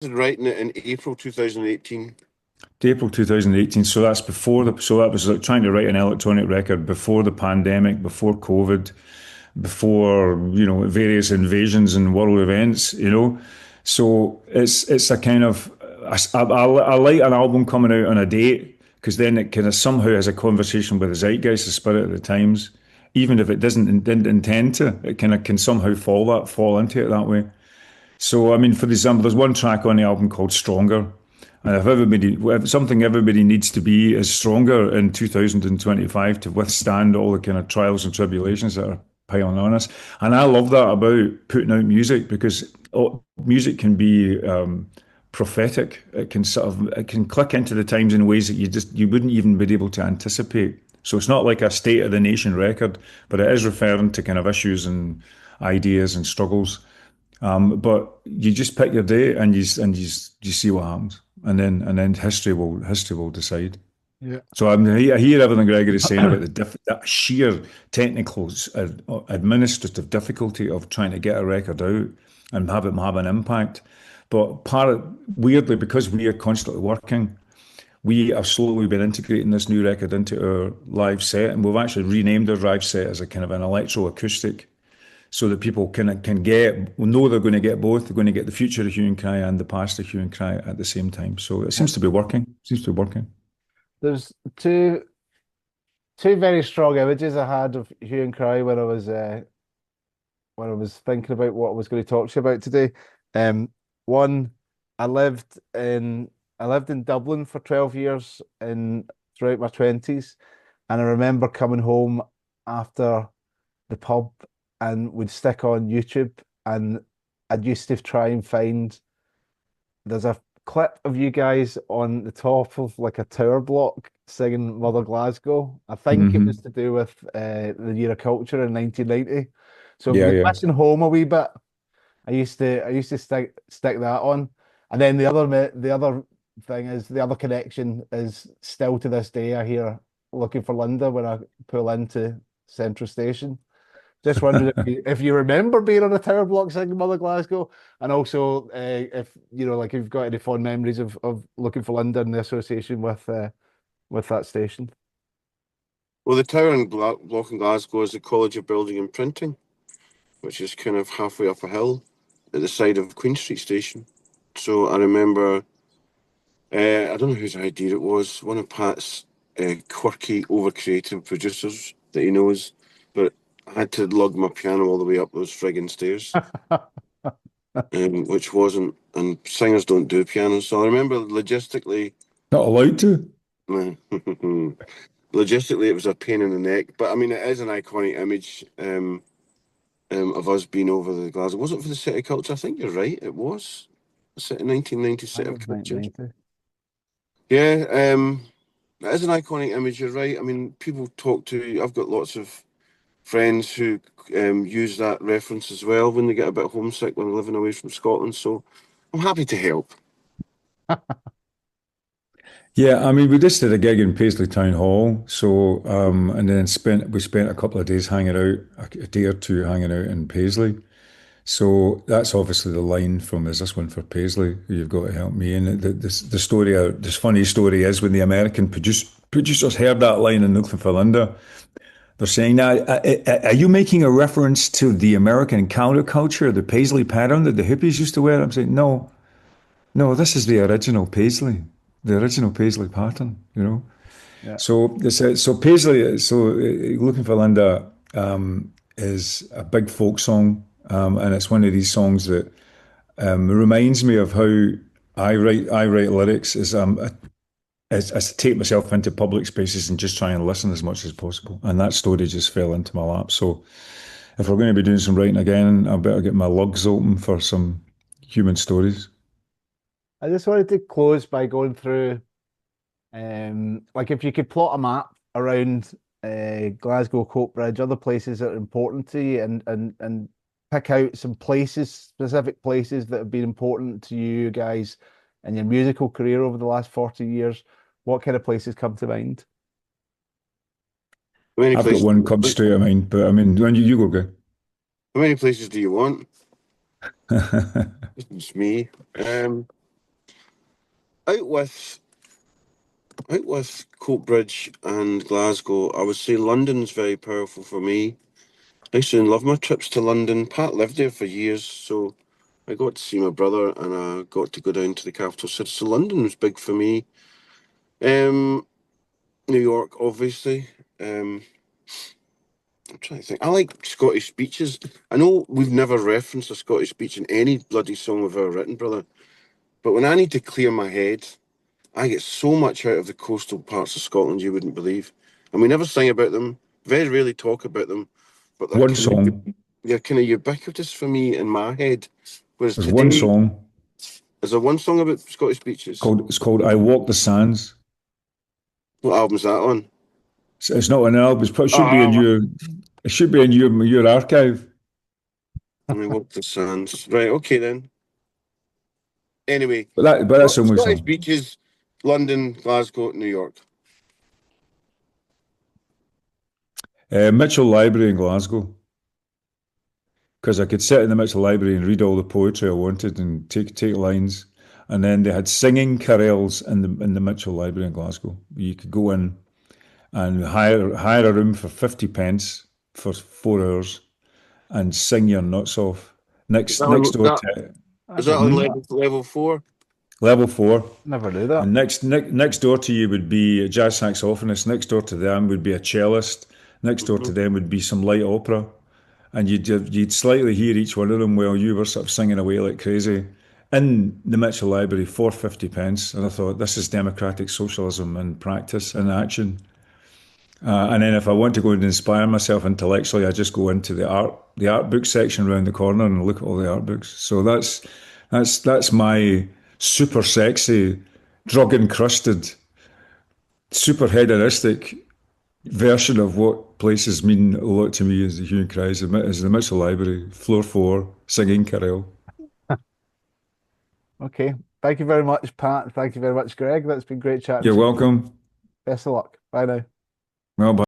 writing it in April 2018. April 2018. So that's before so that was like trying to write an electronic record before the pandemic, before COVID, before, various invasions and world events. So it's a kind of, I like an album coming out on a date because then it kind of somehow has a conversation with the zeitgeist, the spirit of the times. Even if it didn't intend to, it kind of can somehow fall into it that way. So, I mean, for example, there's one track on the album called Stronger. And if something everybody needs to be is stronger in 2025 to withstand all the kind of trials and tribulations that are piling on us. And I love that about putting out music because music can be prophetic. It can click into the times in ways that you wouldn't even be able to anticipate. So it's not like a state of the nation record, but it is referring to kind of issues and ideas and struggles. But you just pick your day and you see what happens, and then history will decide. Yeah. So I hear everything Gregory is saying about that sheer technical, administrative difficulty of trying to get a record out and have it have an impact. But weirdly, because we are constantly working, we have slowly been integrating this new record into our live set, and we've actually renamed our live set as a kind of an electroacoustic so that people can know they're going to get both. They're going to get the future of Hue and Cry and the past of Hue and Cry at the same time. So it seems to be working. Seems to be working. There's two very strong images I had of Hue and Cry when I was thinking about what I was going to talk to you about today. One, I lived in I lived in Dublin for 12 years in throughout my 20s, and I remember coming home after the pub and would stick on YouTube, and I'd used to try and find there's a clip of you guys on the top of like a tower block singing Mother Glasgow. I think it was Hmm. to do with the Year of Culture in 1990. So if Yeah, you're yeah. missing home a wee bit, I used to stick that on. And then the other thing is the other connection is still to this day I hear Looking for Linda when I pull into Central Station. Just wondering if you remember being on a tower block singing Mother Glasgow, and also if like if you've got any fond memories of Looking for Linda and the association with that station. Well, the tower in Block in Glasgow is the College of Building and Printing, which is kind of halfway up a hill at the side of Queen Street Station. So I remember, I don't know whose idea it was, one of Pat's quirky, over-creative producers that he knows, but I had to lug my piano all the way up those frigging stairs, which wasn't, and singers don't do pianos. So I remember logistically, Not allowed to. logistically, it was a pain in the neck, but I mean, it is an iconic image. Of us being over the Glasgow. Was it for the City Culture? I think you're right. It was the City 1990 I think City it of was Culture. 1990. Yeah, it is an iconic image. You're right. I mean, people talk to. I've got lots of friends who use that reference as well when they get a bit homesick when living away from Scotland. So I'm happy to help. Yeah, I mean, we just did a gig in Paisley Town Hall, so and then we spent a couple of days hanging out, a day or two hanging out in Paisley. So that's obviously the line from "Is this one for Paisley? You've got to help me." And the story, this funny story is when the American producers heard that line in Looking for Linda, they're saying, "Now, are you making a reference to the American counterculture, the Paisley pattern that the hippies used to wear?" I'm saying, "No, no, this is the original Paisley pattern." Yeah. So Paisley, Looking for Linda is a big folk song, and it's one of these songs that reminds me of how I write lyrics as I take myself into public spaces and just try and listen as much as possible. And that story just fell into my lap. So if we're going to be doing some writing again, I better get my lugs open for some human stories. I just wanted to close by going through like if you could plot a map around Glasgow, Coatbridge, other places that are important to you, and pick out some places, specific places that have been important to you guys in your musical career over the last 40 years. What kind of places come to mind? How many I've got places? one come straight to mind, but I mean, when you go, How many places do you want? Greg. It's me. out with Coatbridge and Glasgow, I would say London's very powerful for me. I used to love my trips to London. Pat lived there for years, so I got to see my brother and I got to go down to the capital city. So London was big for me. New York, obviously. I'm trying to think. I like Scottish speeches. I know we've never referenced a Scottish speech in any bloody song we've ever written, brother. But when I need to clear my head, I get so much out of the coastal parts of Scotland you wouldn't believe. And we never sing about them, very rarely talk about them, but One song. they're kind of ubiquitous for me in my head. Whereas There's one today, song is there one song about Scottish speeches? it's called "I Walk the Sands." What album's that on? It's not an album. It should be in Ah, your archive. I mean, Walk the Sands. Right, okay then. Anyway, But that's the only Scottish song. beaches, London, Glasgow, New York. Mitchell Library in Glasgow, because I could sit in the Mitchell Library and read all the poetry I wanted and take lines. And then they had singing carrels in the Mitchell Library in Glasgow. You could go in and hire a room for 50 pence for 4 hours and sing your nuts off. Is Next door to That's that on interesting. level 4? level 4. Never knew that. And next door to you would be a jazz saxophonist. Next door to them would be a cellist. Next door to Mm-hmm. them would be some light opera. And you'd slightly hear each one of them while you were sort of singing away like crazy in the Mitchell Library for 50 pence. And I thought, this is democratic socialism in practice, in action. And then if I want to go and inspire myself intellectually, I just go into the art book section around the corner and look at all the art books. So that's my super sexy, drug encrusted, super hedonistic version of what places mean a lot to me as the Hue and Cry, is the Mitchell Library, floor 4, singing carol. Okay. Thank you very much, Pat. Thank you very much, Greg. That's been great chatting You're to you. welcome. Best of luck. Bye now. Well, bye.